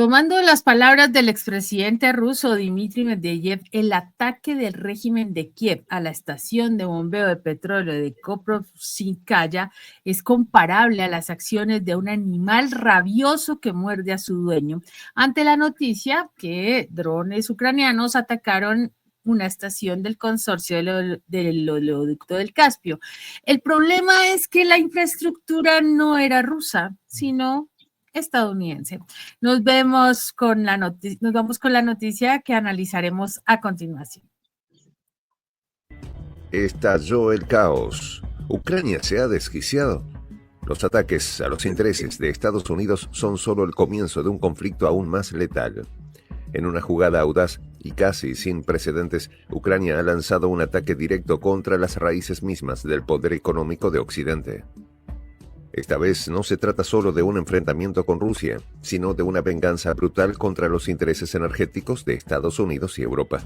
Tomando las palabras del expresidente ruso Dmitry Medvedev, el ataque del régimen de Kiev a la estación de bombeo de petróleo de Koprovskaya es comparable a las acciones de un animal rabioso que muerde a su dueño, ante la noticia que drones ucranianos atacaron una estación del consorcio del oleoducto del Caspio. El problema es que la infraestructura no era rusa, sino estadounidense. Nos vamos con la noticia que analizaremos a continuación. Estalló el caos. Ucrania se ha desquiciado. Los ataques a los intereses de Estados Unidos son solo el comienzo de un conflicto aún más letal. En una jugada audaz y casi sin precedentes, Ucrania ha lanzado un ataque directo contra las raíces mismas del poder económico de Occidente. Esta vez no se trata solo de un enfrentamiento con Rusia, sino de una venganza brutal contra los intereses energéticos de Estados Unidos y Europa.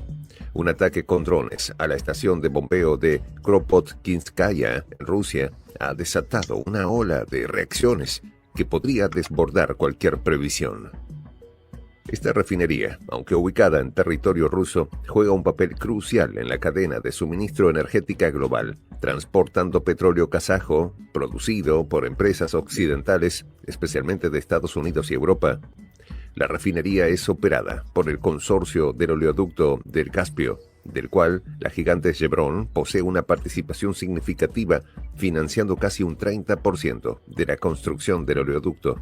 Un ataque con drones a la estación de bombeo de Kropotkinskaya, en Rusia, ha desatado una ola de reacciones que podría desbordar cualquier previsión. Esta refinería, aunque ubicada en territorio ruso, juega un papel crucial en la cadena de suministro energética global, transportando petróleo kazajo, producido por empresas occidentales, especialmente de Estados Unidos y Europa. La refinería es operada por el consorcio del oleoducto del Caspio, del cual la gigante Chevron posee una participación significativa, financiando casi un 30% de la construcción del oleoducto.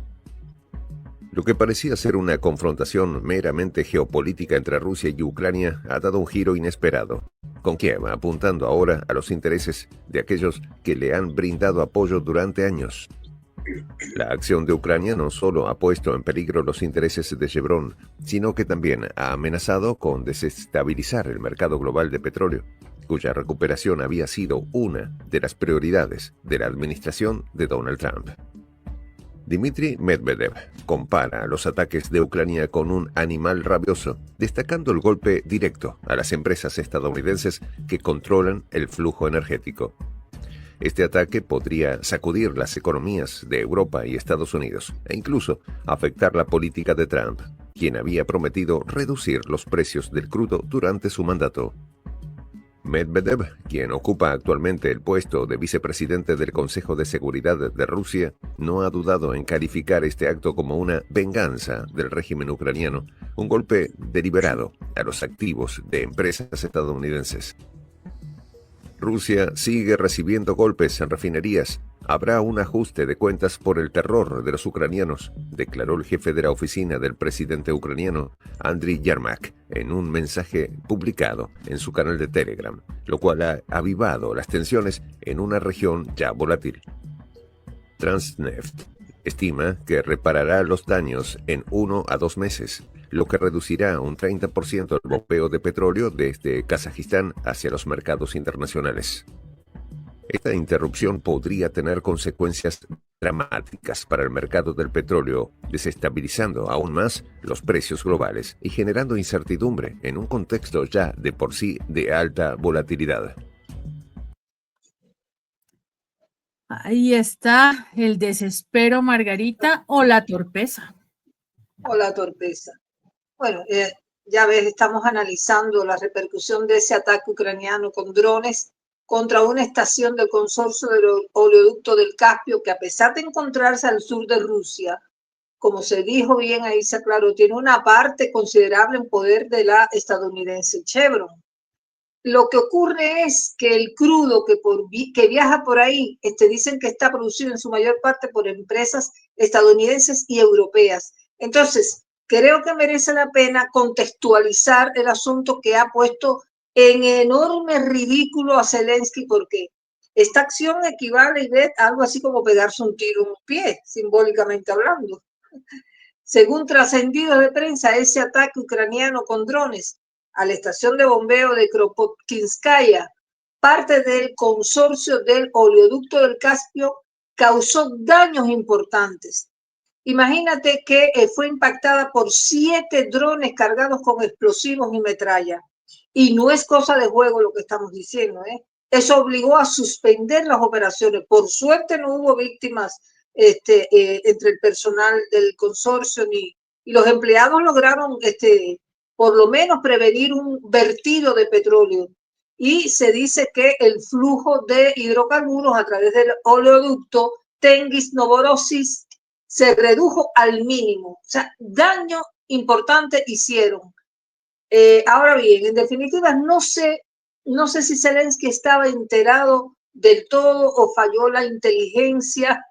Lo que parecía ser una confrontación meramente geopolítica entre Rusia y Ucrania ha dado un giro inesperado, con Kiev apuntando ahora a los intereses de aquellos que le han brindado apoyo durante años. La acción de Ucrania no solo ha puesto en peligro los intereses de Chevron, sino que también ha amenazado con desestabilizar el mercado global de petróleo, cuya recuperación había sido una de las prioridades de la administración de Donald Trump. Dmitry Medvedev compara los ataques de Ucrania con un animal rabioso, destacando el golpe directo a las empresas estadounidenses que controlan el flujo energético. Este ataque podría sacudir las economías de Europa y Estados Unidos e incluso afectar la política de Trump, quien había prometido reducir los precios del crudo durante su mandato. Medvedev, quien ocupa actualmente el puesto de vicepresidente del Consejo de Seguridad de Rusia, no ha dudado en calificar este acto como una venganza del régimen ucraniano, un golpe deliberado a los activos de empresas estadounidenses. Rusia sigue recibiendo golpes en refinerías. Habrá un ajuste de cuentas por el terror de los ucranianos, declaró el jefe de la oficina del presidente ucraniano, Andriy Yermak, en un mensaje publicado en su canal de Telegram, lo cual ha avivado las tensiones en una región ya volátil. Transneft estima que reparará los daños en 1 a 2 meses, lo que reducirá un 30% el bombeo de petróleo desde Kazajistán hacia los mercados internacionales. Esta interrupción podría tener consecuencias dramáticas para el mercado del petróleo, desestabilizando aún más los precios globales y generando incertidumbre en un contexto ya de por sí de alta volatilidad. Ahí está el desespero, Margarita, o la torpeza. O la torpeza. Bueno, ya ves, estamos analizando la repercusión de ese ataque ucraniano con drones contra una estación del consorcio del oleoducto del Caspio, que a pesar de encontrarse al sur de Rusia, como se dijo bien ahí, se aclaró, tiene una parte considerable en poder de la estadounidense Chevron. Lo que ocurre es que el crudo que viaja por ahí, dicen que está producido en su mayor parte por empresas estadounidenses y europeas. Entonces, creo que merece la pena contextualizar el asunto que ha puesto en enorme ridículo a Zelensky, porque esta acción equivale a algo así como pegarse un tiro en un pie, simbólicamente hablando. Según trascendidos de prensa, ese ataque ucraniano con drones a la estación de bombeo de Kropotkinskaya, parte del consorcio del oleoducto del Caspio, causó daños importantes. Imagínate que fue impactada por 7 drones cargados con explosivos y metralla. Y no es cosa de juego lo que estamos diciendo, ¿eh? Eso obligó a suspender las operaciones. Por suerte no hubo víctimas entre el personal del consorcio y los empleados lograron por lo menos prevenir un vertido de petróleo. Y se dice que el flujo de hidrocarburos a través del oleoducto Tengiz-Novorossisk se redujo al mínimo. O sea, daño importante hicieron. Ahora bien, en definitiva, no sé si Zelensky estaba enterado del todo o falló la inteligencia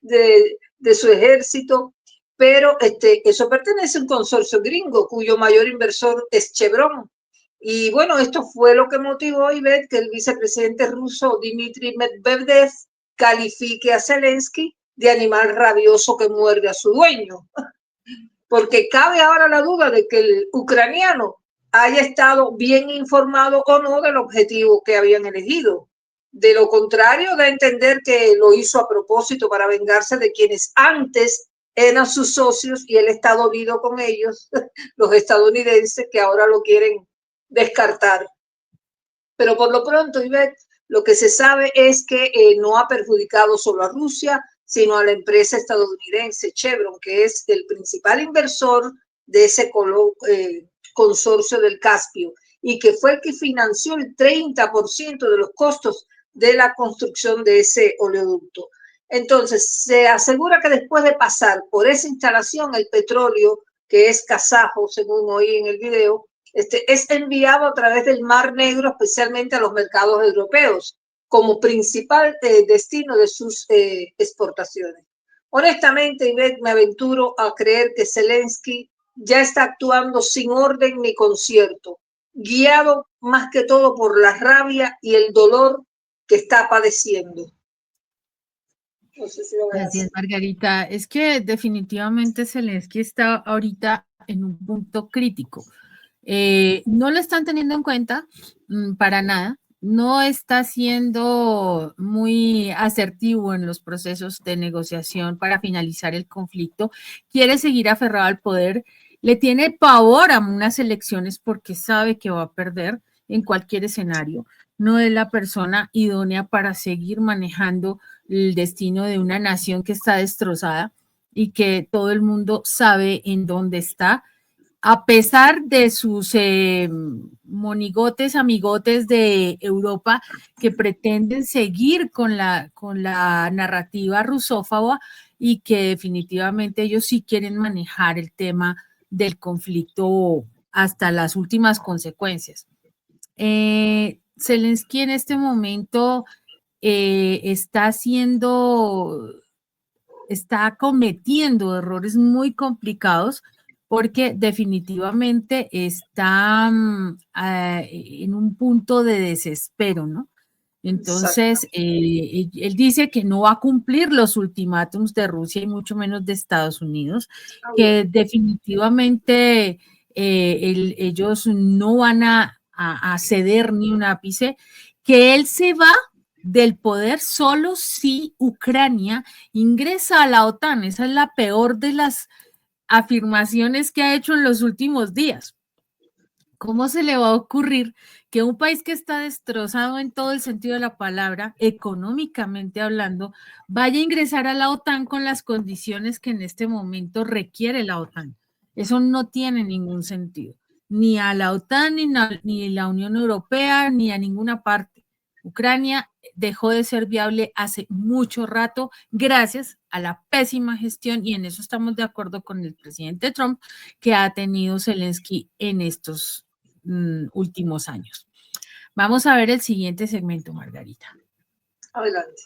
de su ejército, pero eso pertenece a un consorcio gringo cuyo mayor inversor es Chevron. Y bueno, esto fue lo que motivó, Ivette, que el vicepresidente ruso Dmitry Medvedev califique a Zelensky de animal rabioso que muerde a su dueño. Porque cabe ahora la duda de que el ucraniano haya estado bien informado o no del objetivo que habían elegido. De lo contrario, da a entender que lo hizo a propósito para vengarse de quienes antes eran sus socios y él está dolido con ellos, los estadounidenses, que ahora lo quieren descartar. Pero por lo pronto, Ivette, lo que se sabe es que no ha perjudicado solo a Rusia, sino a la empresa estadounidense Chevron, que es el principal inversor de ese consorcio del Caspio y que fue el que financió el 30% de los costos de la construcción de ese oleoducto. Entonces, se asegura que después de pasar por esa instalación, el petróleo, que es kazajo, según oí en el video, es enviado a través del Mar Negro, especialmente a los mercados europeos, como principal destino de sus exportaciones. Honestamente, Ivette, me aventuro a creer que Zelensky ya está actuando sin orden ni concierto, guiado más que todo por la rabia y el dolor que está padeciendo. No sé si lo voy a decir. Margarita, es que definitivamente Zelensky está ahorita en un punto crítico. No lo están teniendo en cuenta para nada. No está siendo muy asertivo en los procesos de negociación para finalizar el conflicto. Quiere seguir aferrado al poder. Le tiene pavor a unas elecciones porque sabe que va a perder en cualquier escenario. No es la persona idónea para seguir manejando el destino de una nación que está destrozada y que todo el mundo sabe en dónde está. A pesar de sus monigotes, amigotes de Europa que pretenden seguir con la narrativa rusófoba y que definitivamente ellos sí quieren manejar el tema del conflicto hasta las últimas consecuencias. Zelensky en este momento está cometiendo errores muy complicados porque definitivamente está en un punto de desespero, ¿no? Entonces, él dice que no va a cumplir los ultimátums de Rusia y mucho menos de Estados Unidos, que definitivamente ellos no van a ceder ni un ápice, que él se va del poder solo si Ucrania ingresa a la OTAN. Esa es la peor de las afirmaciones que ha hecho en los últimos días. ¿Cómo se le va a ocurrir que un país que está destrozado en todo el sentido de la palabra, económicamente hablando, vaya a ingresar a la OTAN con las condiciones que en este momento requiere la OTAN? Eso no tiene ningún sentido, ni a la OTAN, ni a la Unión Europea, ni a ninguna parte. Ucrania dejó de ser viable hace mucho rato gracias a la pésima gestión, y en eso estamos de acuerdo con el presidente Trump, que ha tenido Zelensky en estos últimos años. Vamos a ver el siguiente segmento, Margarita. Adelante.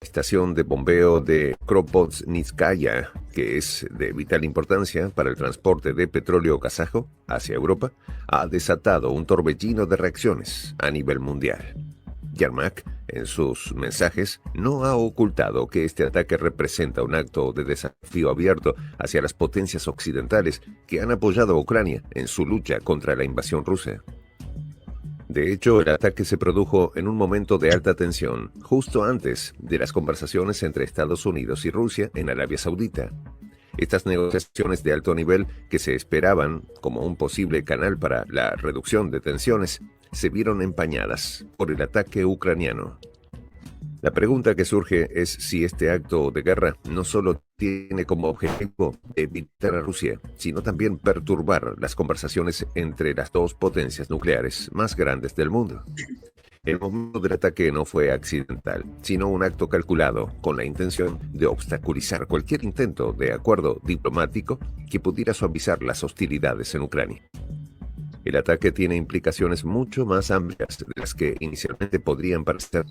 La estación de bombeo de Kropotnitskaya, que es de vital importancia para el transporte de petróleo kazajo hacia Europa, ha desatado un torbellino de reacciones a nivel mundial. Yermak, en sus mensajes, no ha ocultado que este ataque representa un acto de desafío abierto hacia las potencias occidentales que han apoyado a Ucrania en su lucha contra la invasión rusa. De hecho, el ataque se produjo en un momento de alta tensión, justo antes de las conversaciones entre Estados Unidos y Rusia en Arabia Saudita. Estas negociaciones de alto nivel, que se esperaban como un posible canal para la reducción de tensiones, se vieron empañadas por el ataque ucraniano. La pregunta que surge es si este acto de guerra no solo tiene como objetivo evitar a Rusia, sino también perturbar las conversaciones entre las dos potencias nucleares más grandes del mundo. El momento del ataque no fue accidental, sino un acto calculado con la intención de obstaculizar cualquier intento de acuerdo diplomático que pudiera suavizar las hostilidades en Ucrania. El ataque tiene implicaciones mucho más amplias de las que inicialmente podrían parecer.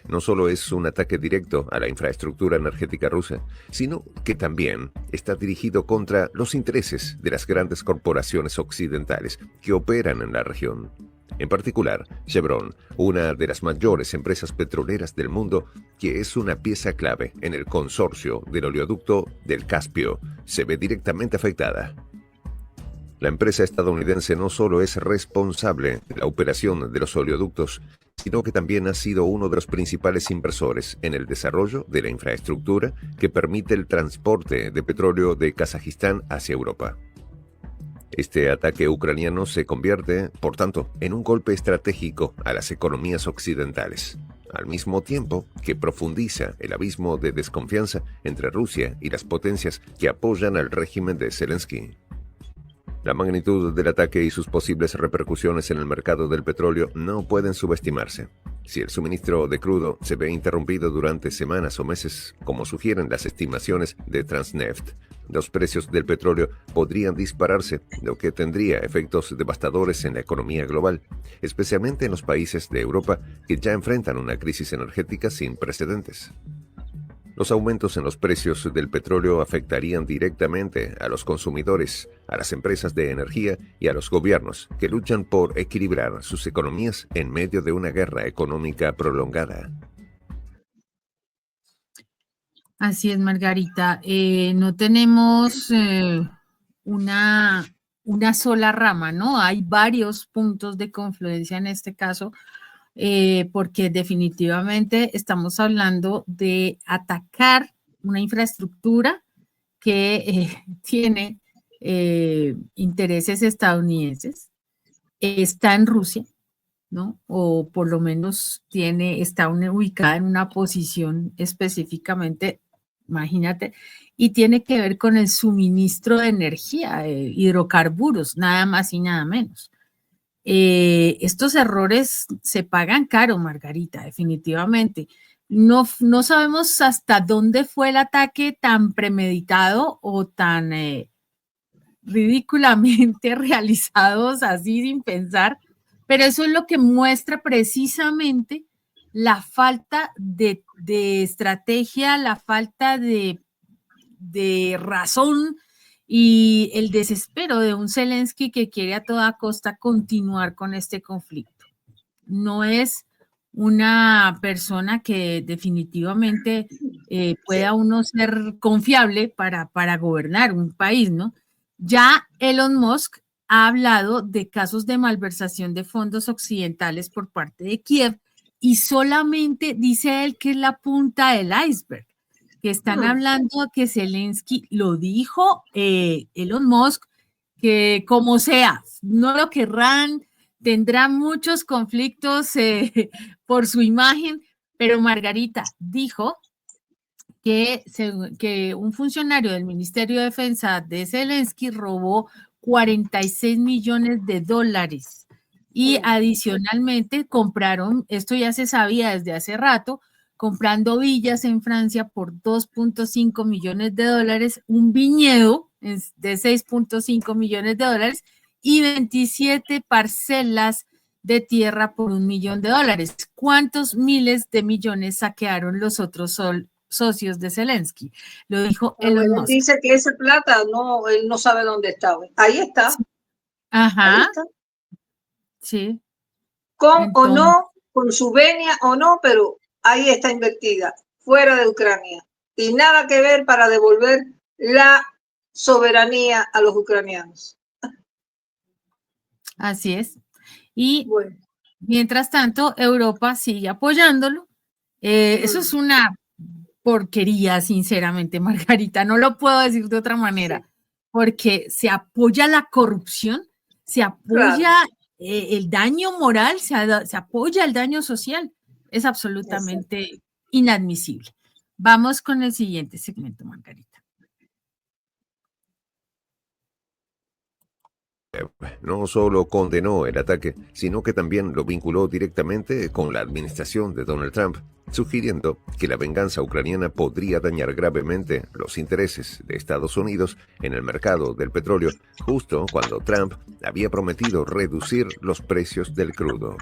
No solo es un ataque directo a la infraestructura energética rusa, sino que también está dirigido contra los intereses de las grandes corporaciones occidentales que operan en la región. En particular, Chevron, una de las mayores empresas petroleras del mundo, que es una pieza clave en el consorcio del oleoducto del Caspio, se ve directamente afectada. La empresa estadounidense no solo es responsable de la operación de los oleoductos, sino que también ha sido uno de los principales inversores en el desarrollo de la infraestructura que permite el transporte de petróleo de Kazajistán hacia Europa. Este ataque ucraniano se convierte, por tanto, en un golpe estratégico a las economías occidentales, al mismo tiempo que profundiza el abismo de desconfianza entre Rusia y las potencias que apoyan al régimen de Zelensky. La magnitud del ataque y sus posibles repercusiones en el mercado del petróleo no pueden subestimarse. Si el suministro de crudo se ve interrumpido durante semanas o meses, como sugieren las estimaciones de Transneft, los precios del petróleo podrían dispararse, lo que tendría efectos devastadores en la economía global, especialmente en los países de Europa que ya enfrentan una crisis energética sin precedentes. Los aumentos en los precios del petróleo afectarían directamente a los consumidores, a las empresas de energía y a los gobiernos que luchan por equilibrar sus economías en medio de una guerra económica prolongada. Así es, Margarita. No tenemos una sola rama, ¿no? Hay varios puntos de confluencia en este caso. Porque definitivamente estamos hablando de atacar una infraestructura que tiene intereses estadounidenses, está en Rusia, ¿no? O por lo menos está ubicada en una posición específicamente, imagínate, y tiene que ver con el suministro de energía, hidrocarburos, nada más y nada menos. Estos errores se pagan caro, Margarita, definitivamente. No sabemos hasta dónde fue el ataque tan premeditado o tan ridículamente realizados así sin pensar, pero eso es lo que muestra precisamente la falta de estrategia, la falta de razón y el desespero de un Zelensky que quiere a toda costa continuar con este conflicto. No es una persona que definitivamente pueda uno ser confiable para gobernar un país, ¿no? Ya Elon Musk ha hablado de casos de malversación de fondos occidentales por parte de Kiev y solamente dice él que es la punta del iceberg. Que están hablando que Zelensky lo dijo, Elon Musk, que como sea, no lo querrán, tendrá muchos conflictos por su imagen, pero Margarita dijo que un funcionario del Ministerio de Defensa de Zelensky robó 46 millones de dólares y adicionalmente compraron, esto ya se sabía desde hace rato, comprando villas en Francia por 2.5 millones de dólares, un viñedo de 6.5 millones de dólares y 27 parcelas de tierra por $1 millón. ¿Cuántos miles de millones saquearon los otros socios de Zelensky? Lo dijo Elon Musk. Dice que esa plata él no sabe dónde está. Ahí está. Sí. Ajá. Ahí está. Sí. Con entonces, o no, con su venia o no, pero ahí está invertida, fuera de Ucrania. Y nada que ver para devolver la soberanía a los ucranianos. Así es. Y bueno, mientras tanto, Europa sigue apoyándolo. Eso es una porquería, sinceramente, Margarita. No lo puedo decir de otra manera, porque se apoya la corrupción, se apoya el daño moral, se apoya el daño social. Es absolutamente inadmisible. Vamos con el siguiente segmento, Margarita. No solo condenó el ataque, sino que también lo vinculó directamente con la administración de Donald Trump, sugiriendo que la venganza ucraniana podría dañar gravemente los intereses de Estados Unidos en el mercado del petróleo, justo cuando Trump había prometido reducir los precios del crudo.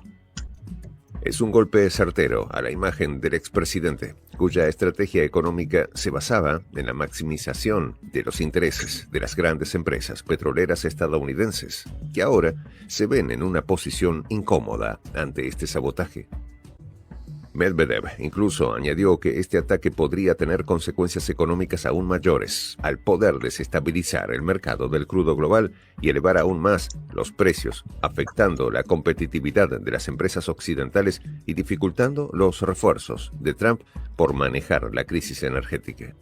Es un golpe certero a la imagen del expresidente, cuya estrategia económica se basaba en la maximización de los intereses de las grandes empresas petroleras estadounidenses, que ahora se ven en una posición incómoda ante este sabotaje. Medvedev incluso añadió que este ataque podría tener consecuencias económicas aún mayores, al poder desestabilizar el mercado del crudo global y elevar aún más los precios, afectando la competitividad de las empresas occidentales y dificultando los refuerzos de Trump por manejar la crisis energética.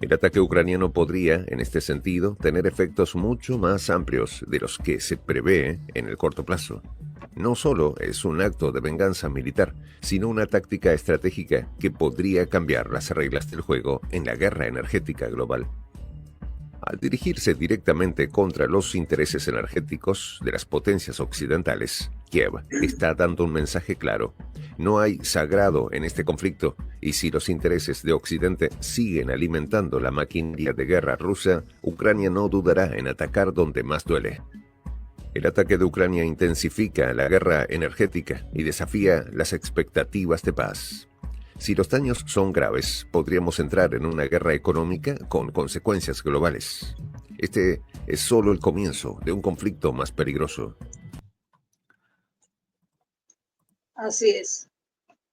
El ataque ucraniano podría, en este sentido, tener efectos mucho más amplios de los que se prevé en el corto plazo. No solo es un acto de venganza militar, sino una táctica estratégica que podría cambiar las reglas del juego en la guerra energética global. Al dirigirse directamente contra los intereses energéticos de las potencias occidentales, Kiev está dando un mensaje claro. No hay sagrado en este conflicto, y si los intereses de Occidente siguen alimentando la maquinaria de guerra rusa, Ucrania no dudará en atacar donde más duele. El ataque de Ucrania intensifica la guerra energética y desafía las expectativas de paz. Si los daños son graves, podríamos entrar en una guerra económica con consecuencias globales. Este es solo el comienzo de un conflicto más peligroso. Así es.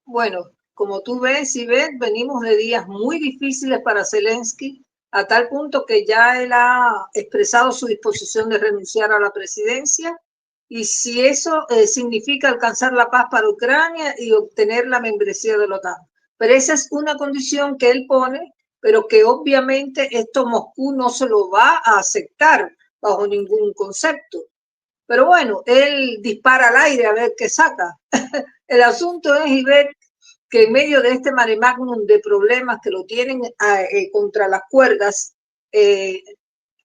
Bueno, como tú ves, Ivette, venimos de días muy difíciles para Zelensky, a tal punto que ya él ha expresado su disposición de renunciar a la presidencia. Y si eso significa alcanzar la paz para Ucrania y obtener la membresía de la OTAN. Pero esa es una condición que él pone, pero que obviamente esto Moscú no se lo va a aceptar bajo ningún concepto. Pero bueno, él dispara al aire a ver qué saca. El asunto es, Ivette, que en medio de este mare magnum de problemas que lo tienen contra las cuerdas,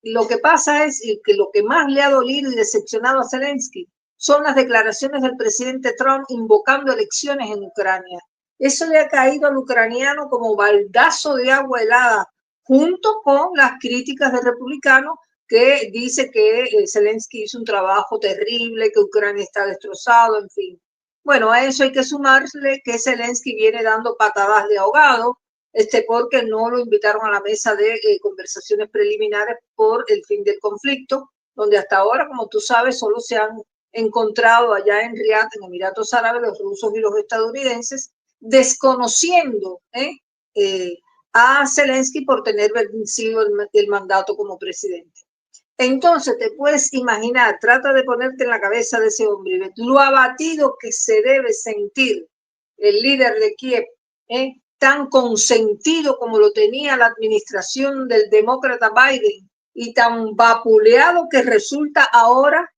lo que pasa es que lo que más le ha dolido y decepcionado a Zelensky son las declaraciones del presidente Trump invocando elecciones en Ucrania. Eso le ha caído al ucraniano como baldazo de agua helada, junto con las críticas del republicano que dice que Zelensky hizo un trabajo terrible, que Ucrania está destrozado, en fin. Bueno, a eso hay que sumarle que Zelensky viene dando patadas de ahogado, porque no lo invitaron a la mesa de conversaciones preliminares por el fin del conflicto, donde hasta ahora, como tú sabes, solo se han encontrado allá en Riad, en Emiratos Árabes, los rusos y los estadounidenses, desconociendo a Zelensky por tener vencido el mandato como presidente. Entonces te puedes imaginar, trata de ponerte en la cabeza de ese hombre, lo abatido que se debe sentir el líder de Kiev, tan consentido como lo tenía la administración del demócrata Biden y tan vapuleado que resulta ahora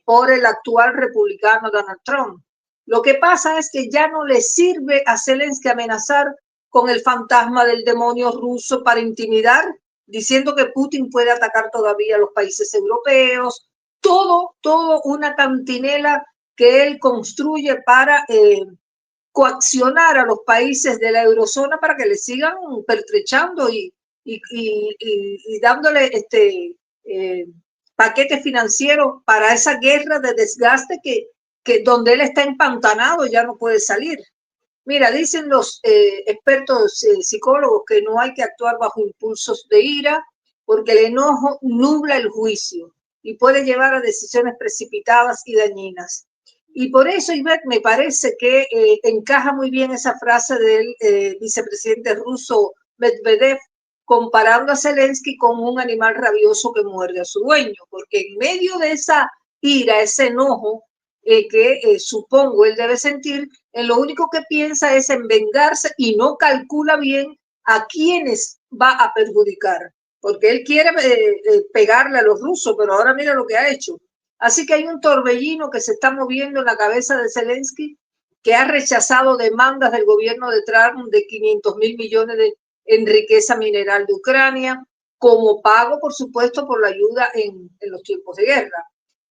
por el actual republicano Donald Trump. Lo que pasa es que ya no le sirve a Zelensky amenazar con el fantasma del demonio ruso para intimidar, diciendo que Putin puede atacar todavía a los países europeos, todo una cantinela que él construye para coaccionar a los países de la eurozona para que le sigan pertrechando y dándole paquete financiero para esa guerra de desgaste que donde él está empantanado ya no puede salir. Mira, dicen los expertos psicólogos que no hay que actuar bajo impulsos de ira porque el enojo nubla el juicio y puede llevar a decisiones precipitadas y dañinas. Y por eso, Ivette, me parece que encaja muy bien esa frase del vicepresidente ruso Medvedev, comparando a Zelensky con un animal rabioso que muerde a su dueño, porque en medio de esa ira, ese enojo que supongo él debe sentir, lo único que piensa es en vengarse y no calcula bien a quiénes va a perjudicar, porque él quiere pegarle a los rusos, pero ahora mira lo que ha hecho. Así que hay un torbellino que se está moviendo en la cabeza de Zelensky que ha rechazado demandas del gobierno de Trump de 500.000 millones en riqueza mineral de Ucrania, como pago, por supuesto, por la ayuda en los tiempos de guerra.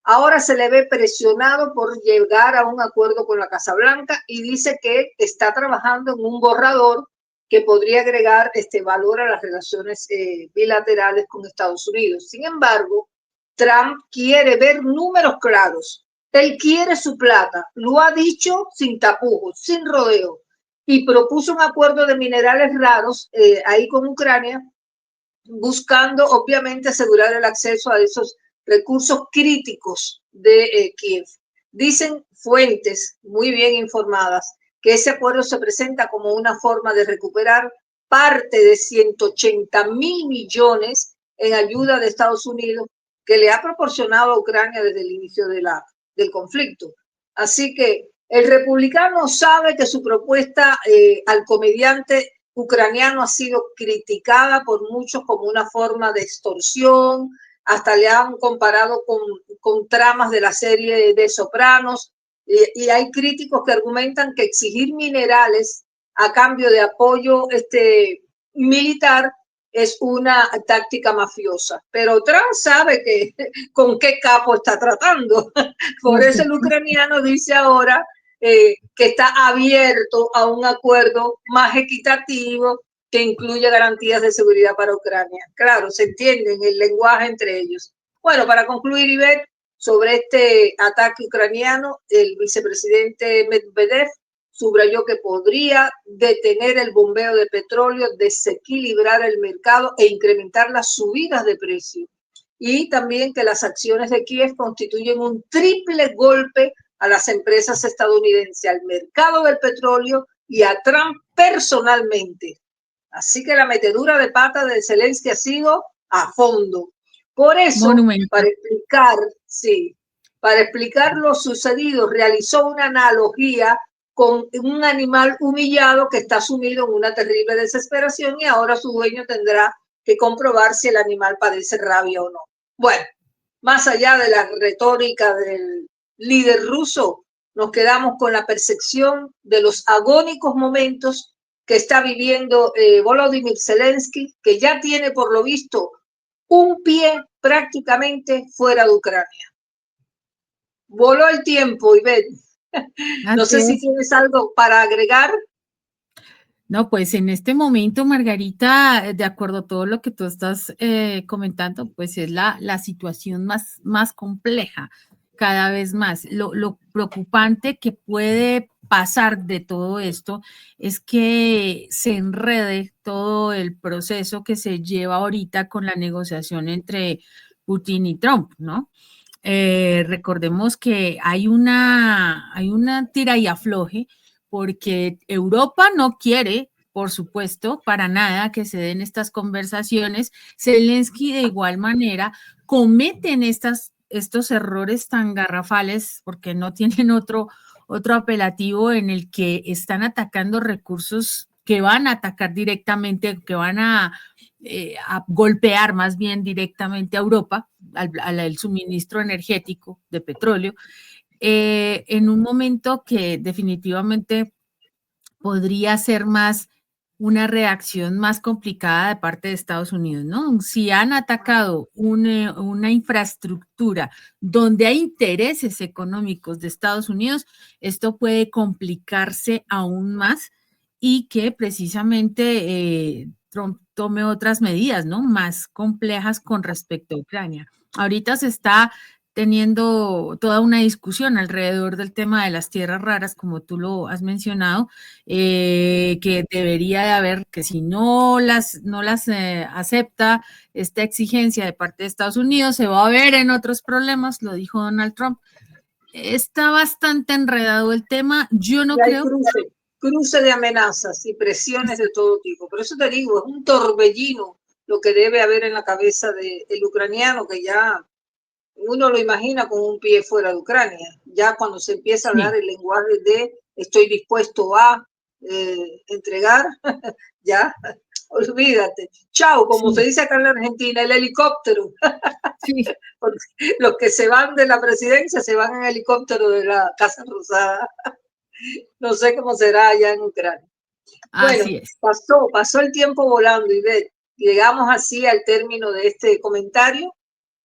Ahora se le ve presionado por llegar a un acuerdo con la Casa Blanca y dice que está trabajando en un borrador que podría agregar valor a las relaciones bilaterales con Estados Unidos. Sin embargo, Trump quiere ver números claros. Él quiere su plata, lo ha dicho sin tapujos, sin rodeo, y propuso un acuerdo de minerales raros ahí con Ucrania, buscando obviamente asegurar el acceso a esos recursos críticos de Kiev. Dicen fuentes muy bien informadas que ese acuerdo se presenta como una forma de recuperar parte de 180.000 millones en ayuda de Estados Unidos que le ha proporcionado a Ucrania desde el inicio del conflicto. Así que el republicano sabe que su propuesta al comediante ucraniano ha sido criticada por muchos como una forma de extorsión, hasta le han comparado con tramas de la serie de Sopranos, y hay críticos que argumentan que exigir minerales a cambio de apoyo militar es una táctica mafiosa. Pero Trump sabe que con qué capo está tratando. Por eso el ucraniano dice ahora que está abierto a un acuerdo más equitativo que incluye garantías de seguridad para Ucrania. Claro, se entiende en el lenguaje entre ellos. Bueno, para concluir, Ivette, sobre este ataque ucraniano, el vicepresidente Medvedev subrayó que podría detener el bombeo de petróleo, desequilibrar el mercado e incrementar las subidas de precio. Y también que las acciones de Kiev constituyen un triple golpe a las empresas estadounidenses, al mercado del petróleo y a Trump personalmente. Así que la metedura de pata de Zelensky ha sido a fondo. Por eso, para explicar lo sucedido, realizó una analogía con un animal humillado que está sumido en una terrible desesperación y ahora su dueño tendrá que comprobar si el animal padece rabia o no. Bueno, más allá de la retórica del líder ruso, nos quedamos con la percepción de los agónicos momentos que está viviendo Volodymyr Zelensky, que ya tiene por lo visto un pie prácticamente fuera de Ucrania. Voló el tiempo, Ivette. No sé si tienes algo para agregar. No, pues en este momento, Margarita, de acuerdo a todo lo que tú estás comentando, pues es la situación más compleja cada vez más. Lo preocupante que puede pasar de todo esto es que se enrede todo el proceso que se lleva ahorita con la negociación entre Putin y Trump, ¿no? Recordemos que hay una tira y afloje porque Europa no quiere, por supuesto, para nada que se den estas conversaciones. Zelensky de igual manera cometen estos errores tan garrafales porque no tienen otro apelativo en el que están atacando recursos que van a atacar directamente, que van a golpear más bien directamente a Europa, al suministro energético de petróleo, en un momento que definitivamente podría ser más una reacción más complicada de parte de Estados Unidos, ¿no? Si han atacado una infraestructura donde hay intereses económicos de Estados Unidos, esto puede complicarse aún más y que precisamente Trump tome otras medidas, ¿no? Más complejas con respecto a Ucrania. Ahorita se está teniendo toda una discusión alrededor del tema de las tierras raras, como tú lo has mencionado, que debería de haber, que si no las acepta esta exigencia de parte de Estados Unidos, se va a ver en otros problemas, lo dijo Donald Trump. Está bastante enredado el tema, yo no creo... Cruce de amenazas y presiones de todo tipo. Por eso te digo, es un torbellino lo que debe haber en la cabeza del ucraniano, que ya uno lo imagina con un pie fuera de Ucrania. Ya cuando se empieza a hablar el lenguaje de estoy dispuesto a entregar, ya, olvídate. Chao, como se dice acá en la Argentina, el helicóptero. Sí. Porque los que se van de la presidencia se van en helicóptero de la Casa Rosada. No sé cómo será allá en Ucrania. Bueno, Así es. pasó el tiempo volando, Ivette. Llegamos así al término de este comentario,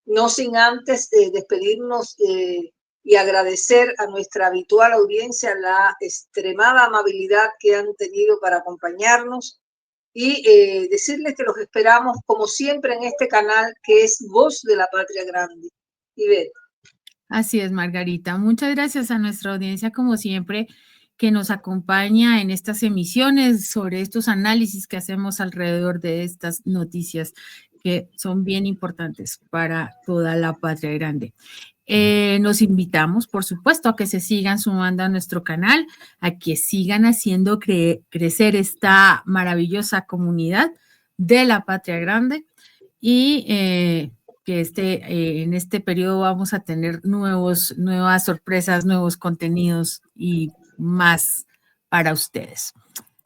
no sin antes despedirnos y agradecer a nuestra habitual audiencia la extremada amabilidad que han tenido para acompañarnos y decirles que los esperamos como siempre en este canal que es Voz de la Patria Grande. Ivette. Así es, Margarita. Muchas gracias a nuestra audiencia, como siempre, que nos acompaña en estas emisiones sobre estos análisis que hacemos alrededor de estas noticias que son bien importantes para toda la patria grande. Nos invitamos, por supuesto, a que se sigan sumando a nuestro canal, a que sigan haciendo crecer esta maravillosa comunidad de la patria grande y que en este periodo vamos a tener nuevas sorpresas, nuevos contenidos y más para ustedes.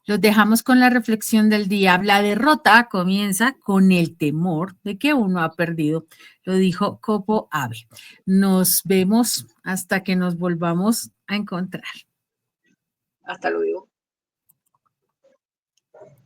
Los dejamos con la reflexión del día. La derrota comienza con el temor de que uno ha perdido. Lo dijo Copo Ave. Nos vemos hasta que nos volvamos a encontrar. Hasta luego.